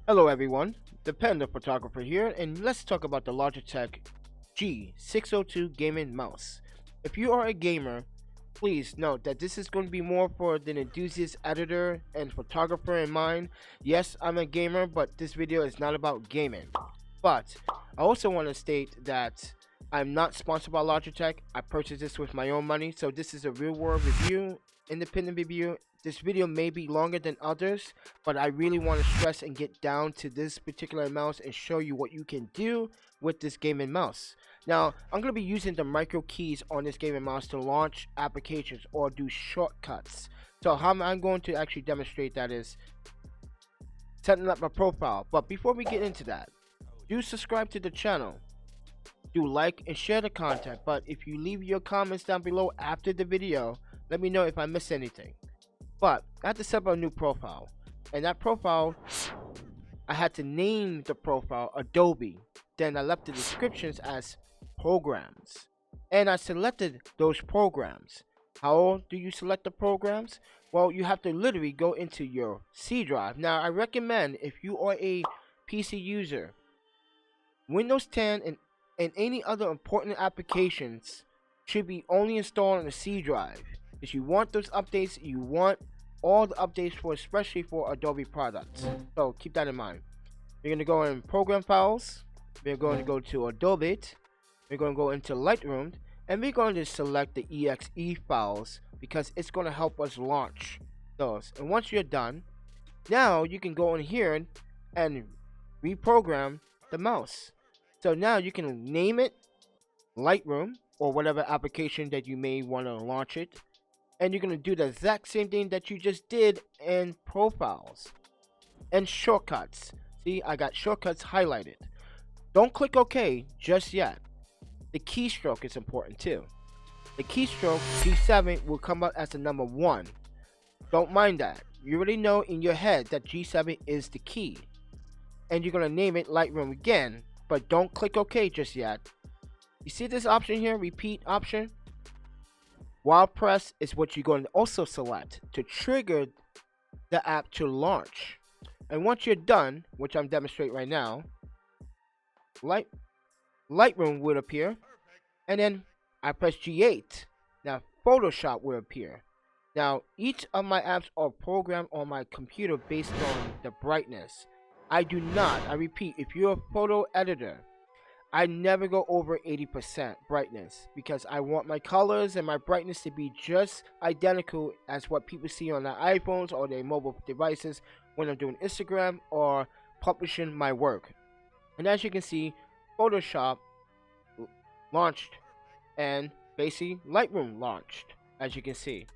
Hello everyone, ThePandaPhotographer here, and let's talk about the Logitech G602 gaming mouse. If you are a gamer, please note that this is going to be more for the enthusiast editor and photographer in mind. Yes, I'm a gamer, but this video is not about gaming. But I also want to state that I'm not sponsored by Logitech. I purchased this with my own money, so this is a real world review, independent review. This video may be longer than others, but I really want to stress and get down to this particular mouse and show you what you can do with this gaming mouse. Now, I'm going to be using the micro keys on this gaming mouse to launch applications or do shortcuts. So how I'm going to actually demonstrate that is setting up my profile. But before we get into that, do subscribe to the channel. Do like and share the content, but if you leave your comments down below after the video, let me know if I missed anything. But I had to set up a new profile, and that profile, I had to name the profile Adobe. Then I left the descriptions as programs, and I selected those programs. How do you select the programs? Well, you have to literally go into your C drive. Now, I recommend if you are a PC user, Windows 10 and any other important applications should be only installed on the C drive. If you want those updates, you want all the updates for, especially for Adobe products. So keep that in mind. You're going to go in Program Files. We're going to go to Adobe. We're going to go into Lightroom, and we're going to select the exe files because it's going to help us launch those. And once you're done, now you can go in here and reprogram the mouse. So now you can name it Lightroom or whatever application that you may want to launch it. And you're going to do the exact same thing that you just did in profiles and shortcuts. See, I got shortcuts highlighted. Don't click OK just yet. The keystroke is important too. The keystroke G7 will come up as the number 1. Don't mind that. You already know in your head that G7 is the key. And you're going to name it Lightroom again. But don't click OK just yet. You see this option here, repeat option? While press is what you're going to also select to trigger the app to launch. And once you're done, which I'm demonstrating right now, Lightroom will appear. And then I press G8. Now Photoshop will appear. Now each of my apps are programmed on my computer based on the brightness. I do not, I repeat, if you're a photo editor, I never go over 80% brightness because I want my colors and my brightness to be just identical as what people see on their iPhones or their mobile devices when I'm doing Instagram or publishing my work. And as you can see, Photoshop launched and basically Lightroom launched, as you can see.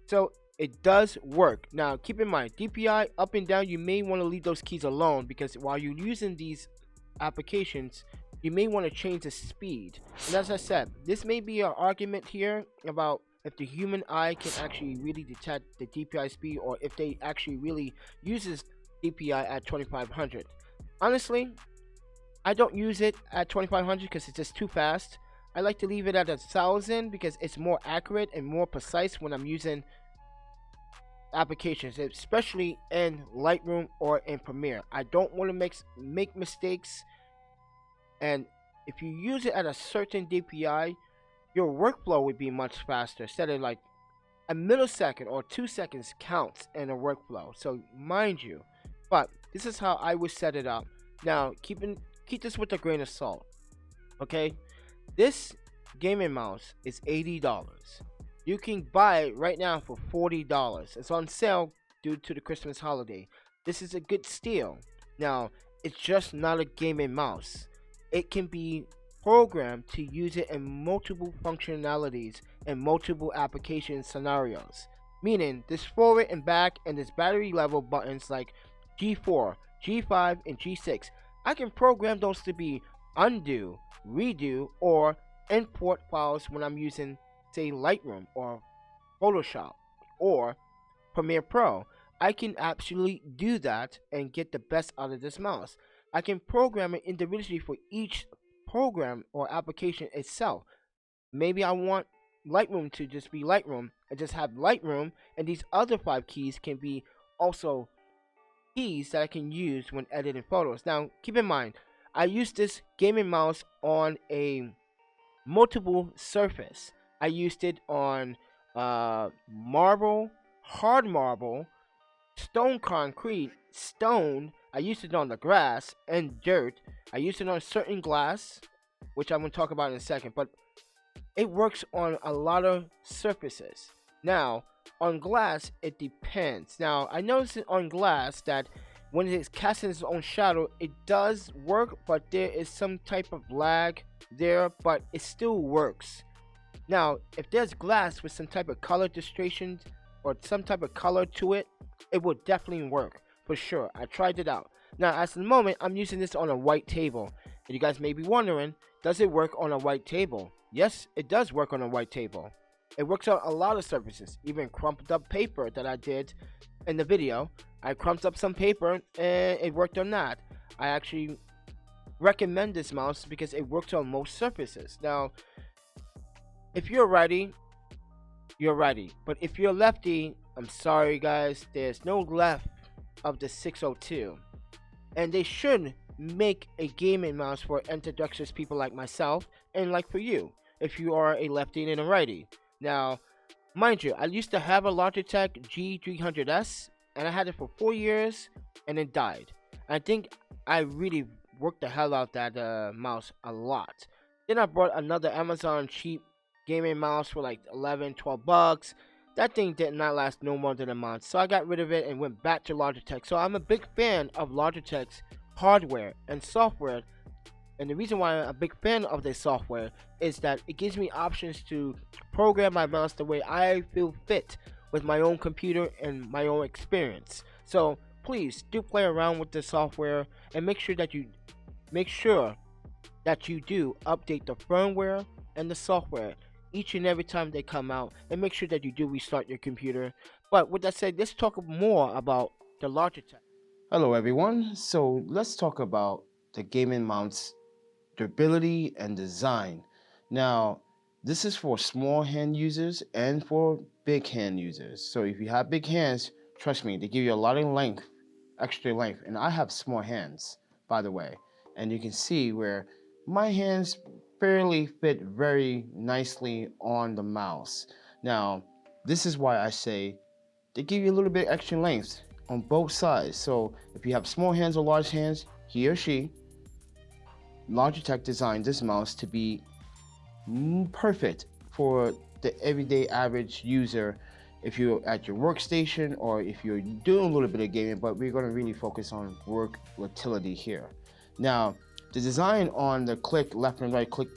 So it does work. Now keep in mind, DPI up and down, you may want to leave those keys alone because while you're using these applications, you may want to change the speed. And as I said, this may be an argument here about if the human eye can actually really detect the DPI speed or if they actually really uses DPI at 2500. Honestly, I don't use it at 2500 because it's just too fast. I like to leave it at 1000 because it's more accurate and more precise when I'm using applications, especially in Lightroom or in Premiere. I don't want to make mistakes. And if you use it at a certain DPI, your workflow would be much faster. Instead of like a millisecond or 2 seconds counts in a workflow. So mind you, but this is how I would set it up. Now keep this with a grain of salt. Okay, this gaming mouse is $80. You can buy it right now for $40. It's on sale due to the Christmas holiday. This is a good steal. Now it's just not a gaming mouse. It can be programmed to use it in multiple functionalities and multiple application scenarios. Meaning, this forward and back and this battery level buttons like G4, G5, and G6, I can program those to be undo, redo, or import files when I'm using, say, Lightroom or Photoshop or Premiere Pro. I can absolutely do that and get the best out of this mouse. I can program it individually for each program or application itself. Maybe I want Lightroom to just be Lightroom and just have Lightroom, and these other 5 keys can be also keys that I can use when editing photos. Now, keep in mind, I use this gaming mouse on a multiple surface. I used it on marble, hard marble, stone concrete, stone. I used it on the grass and dirt. I used it on certain glass, which I'm going to talk about in a second, but it works on a lot of surfaces. Now, on glass, it depends. Now, I noticed on glass that when it is casting its own shadow, it does work, but there is some type of lag there, but it still works. Now, if there's glass with some type of color distortion or some type of color to it, it will definitely work for sure. I tried it out. Now, at the moment, I'm using this on a white table. And you guys may be wondering, does it work on a white table? Yes, it does work on a white table. It works on a lot of surfaces, even crumpled up paper that I did in the video. I crumpled up some paper and it worked on that. I actually recommend this mouse because it works on most surfaces. Now, if you're righty, you're righty. But if you're lefty, I'm sorry guys, there's no left of the 602. And they should make a gaming mouse for ambidextrous people like myself and like for you, if you are a lefty and a righty. Now, mind you, I used to have a Logitech G602 and I had it for 4 years and it died. I think I really worked the hell out of that mouse a lot. Then I bought another Amazon cheap gaming mouse for like 11-12 bucks. That thing did not last no more than a month, so I got rid of it and went back to Logitech. So I'm a big fan of Logitech's hardware and software, and the reason why I'm a big fan of their software is that it gives me options to program my mouse the way I feel fit with my own computer and my own experience. So please do play around with the software and make sure that you do update the firmware and the software each and every time they come out, and make sure that you do restart your computer. But with that said, let's talk more about the Logitech. Hello everyone, so let's talk about the gaming mounts durability and design. Now, this is for small hand users and for big hand users. So if you have big hands, trust me, they give you a lot of length, extra length, and I have small hands, by the way. And you can see where my hands fairly fit very nicely on the mouse. Now, this is why I say they give you a little bit extra length on both sides. So if you have small hands or large hands, he or she, Logitech designed this mouse to be perfect for the everyday average user if you're at your workstation or if you're doing a little bit of gaming, but we're going to really focus on work utility here. Now, the design on the click, left and right click,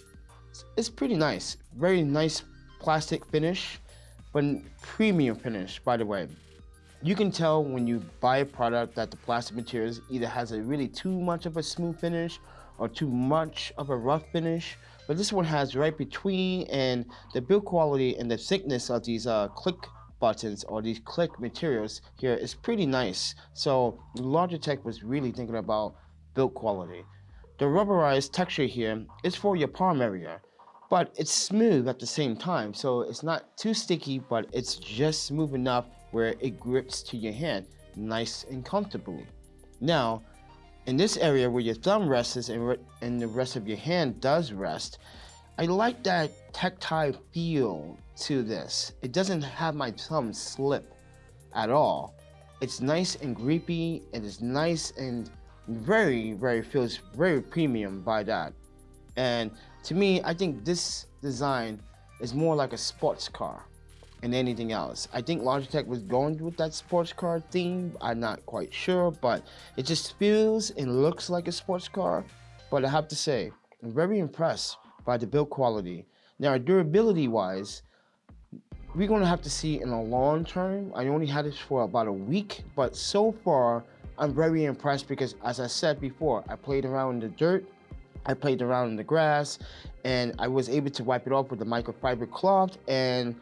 is pretty nice. Very nice plastic finish, but premium finish, by the way. You can tell when you buy a product that the plastic materials either has a really too much of a smooth finish or too much of a rough finish, but this one has right between, and the build quality and the thickness of these click buttons or these click materials here is pretty nice. So Logitech was really thinking about build quality. The rubberized texture here is for your palm area, but it's smooth at the same time, so it's not too sticky, but it's just smooth enough where it grips to your hand nice and comfortably. Now, in this area where your thumb rests and the rest of your hand does rest, I like that tactile feel to this. It doesn't have my thumb slip at all. It's nice and grippy, and it's nice and very feels very premium by that. And to me, I think this design is more like a sports car than anything else. I think Logitech was going with that sports car theme. I'm not quite sure, but it just feels and looks like a sports car. But I have to say, I'm very impressed by the build quality. Now, durability wise, we're going to have to see in the long term. I only had this for about a week, but so far I'm very impressed because, as I said before, I played around in the dirt, I played around in the grass, and I was able to wipe it off with the microfiber cloth, and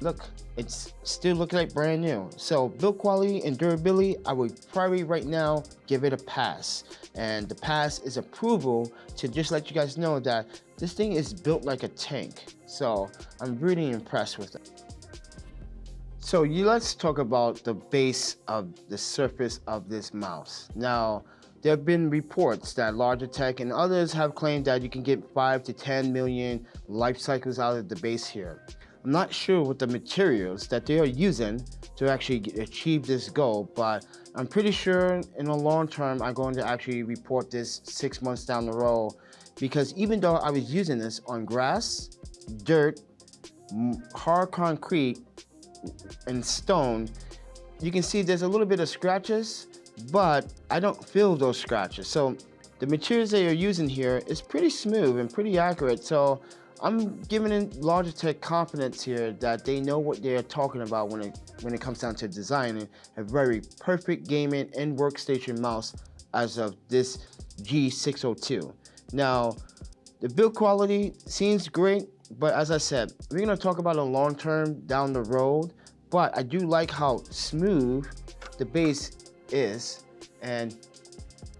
look, it's still looking like brand new. So build quality and durability, I would probably right now give it a pass. And the pass is approval to just let you guys know that this thing is built like a tank. So I'm really impressed with it. So let's talk about the base of the surface of this mouse. Now, there have been reports that Logitech and others have claimed that you can get 5 to 10 million life cycles out of the base here. I'm not sure what the materials that they are using to actually achieve this goal, but I'm pretty sure in the long term I'm going to actually report this 6 months down the road, because even though I was using this on grass, dirt, hard concrete, and stone, you can see there's a little bit of scratches, but I don't feel those scratches. So the materials they are using here is pretty smooth and pretty accurate. So I'm giving Logitech confidence here that they know what they're talking about when it comes down to designing a very perfect gaming and workstation mouse as of this G602. Now, the build quality seems great, but as I said, we're gonna talk about a long term down the road, but I do like how smooth the base is and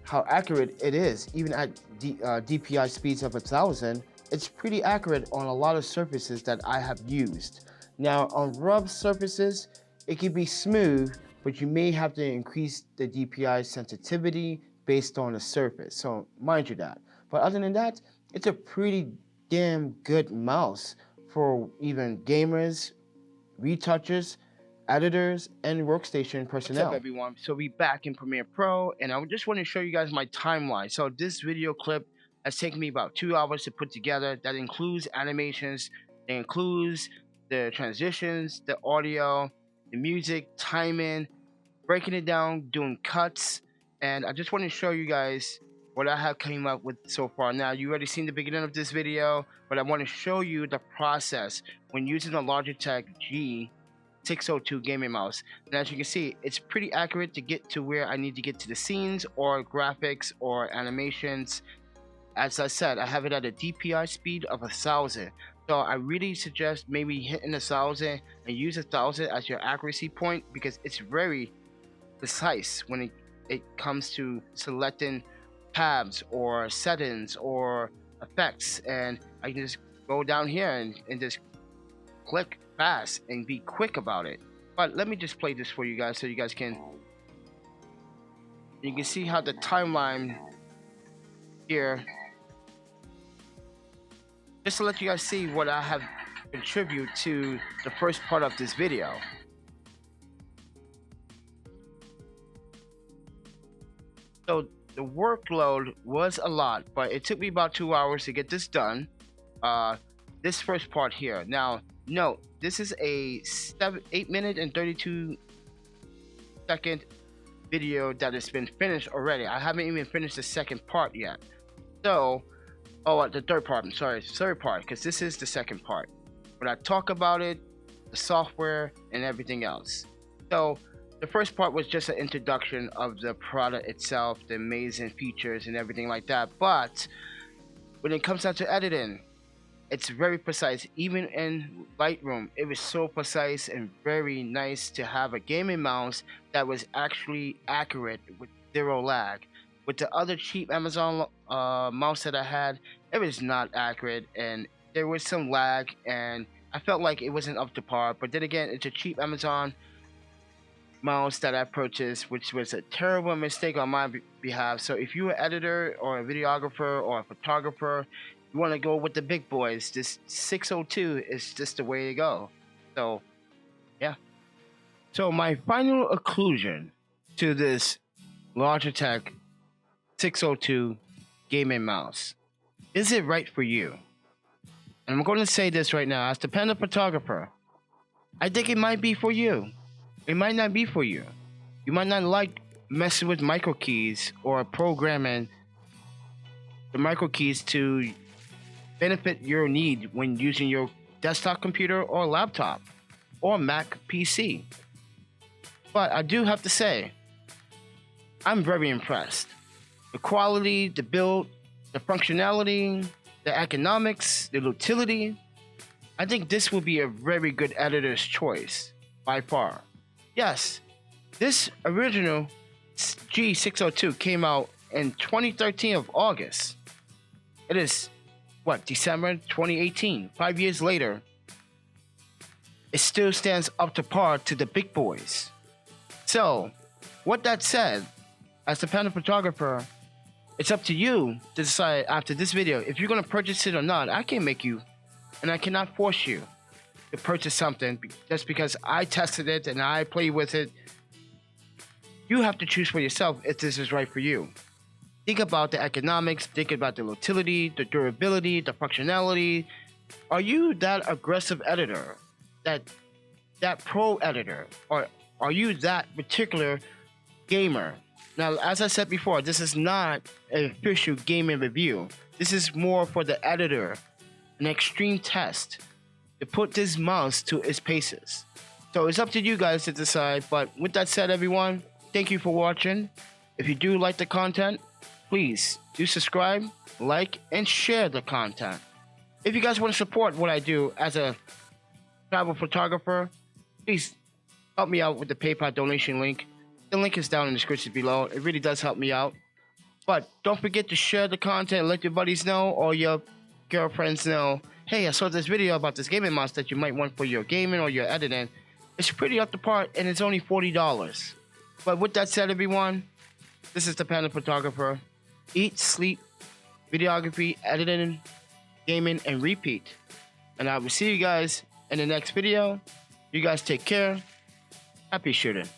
how accurate it is. Even at DPI speeds of 1000, it's pretty accurate on a lot of surfaces that I have used. Now, on rough surfaces, it can be smooth, but you may have to increase the DPI sensitivity based on the surface. So mind you that. But other than that, it's a pretty damn good mouse for even gamers, retouchers, editors, and workstation personnel. What's up, everyone? So we back in Premiere Pro, and I just want to show you guys my timeline. So this video clip has taken me about 2 hours to put together. That includes animations, it includes the transitions, the audio, the music, timing, breaking it down, doing cuts, and I just want to show you guys what I have came up with so far. Now, you already seen the beginning of this video, but I want to show you the process when using the Logitech G602 gaming mouse. And as you can see, it's pretty accurate to get to where I need to get to the scenes or graphics or animations. As I said, I have it at a DPI speed of 1000. So I really suggest maybe hitting 1000 and use 1000 as your accuracy point, because it's very precise when it comes to selecting tabs or settings or effects. And I can just go down here and just click fast and be quick about it. But let me just play this for you guys so you guys can see how the timeline here, just to let you guys see what I have contributed to the first part of this video. So the workload was a lot, but it took me about 2 hours to get this done. This first part here. Now, note, this is a 8 minute and 32 second video that has been finished already. I haven't even finished the second part yet. So, the third part, I'm sorry, third part, because this is the second part. When I talk about it, the software, and everything else. So, the first part was just an introduction of the product itself, the amazing features and everything like that. But when it comes down to editing, it's very precise. Even in Lightroom, it was so precise and very nice to have a gaming mouse that was actually accurate with zero lag. With the other cheap Amazon mouse that I had, it was not accurate and there was some lag, and I felt like it wasn't up to par. But then again, it's a cheap Amazon mouse that I purchased, which was a terrible mistake on my behalf. So if you're an editor or a videographer or a photographer, you want to go with the big boys, this 602 is just the way to go. So yeah. So my final conclusion to this Logitech 602 gaming mouse, is it right for you? And I'm going to say this right now, as the ThePandaPhotographer, I think it might be for you. It might not be for you. You might not like messing with micro keys or programming the micro keys to benefit your need when using your desktop computer or laptop or Mac PC. But I do have to say, I'm very impressed. The quality, the build, the functionality, the economics, the utility. I think this will be a very good editor's choice by far. Yes, this original G602 came out in 2013 of August. It is, December 2018, 5 years later. it still stands up to par to the big boys. So, with that said, as the Panda Photographer, it's up to you to decide after this video if you're going to purchase it or not. I can't make you, and I cannot force you to purchase something just because I tested it and I play with it. You have to choose for yourself if this is right for you. Think about the economics, think about the utility, the durability, the functionality. Are you that aggressive editor, that pro editor, or are you that particular gamer? Now, as I said before, this is not an official gaming review. This is more for the editor, an extreme test to put this mouse to its paces. So it's up to you guys to decide. But with that said, everyone, thank you for watching. If you do like the content, please do subscribe, like, and share the content. If you guys want to support what I do as a travel photographer, please help me out with the PayPal donation link. The link is down in the description below. It really does help me out. But don't forget to share the content and let your buddies know or your girlfriends know, hey, I saw this video about this gaming mouse that you might want for your gaming or your editing. It's pretty up to par and it's only $40. But with that said, everyone, this is the Panda Photographer. Eat, sleep, videography, editing, gaming, and repeat. And I will see you guys in the next video. You guys take care. Happy shooting.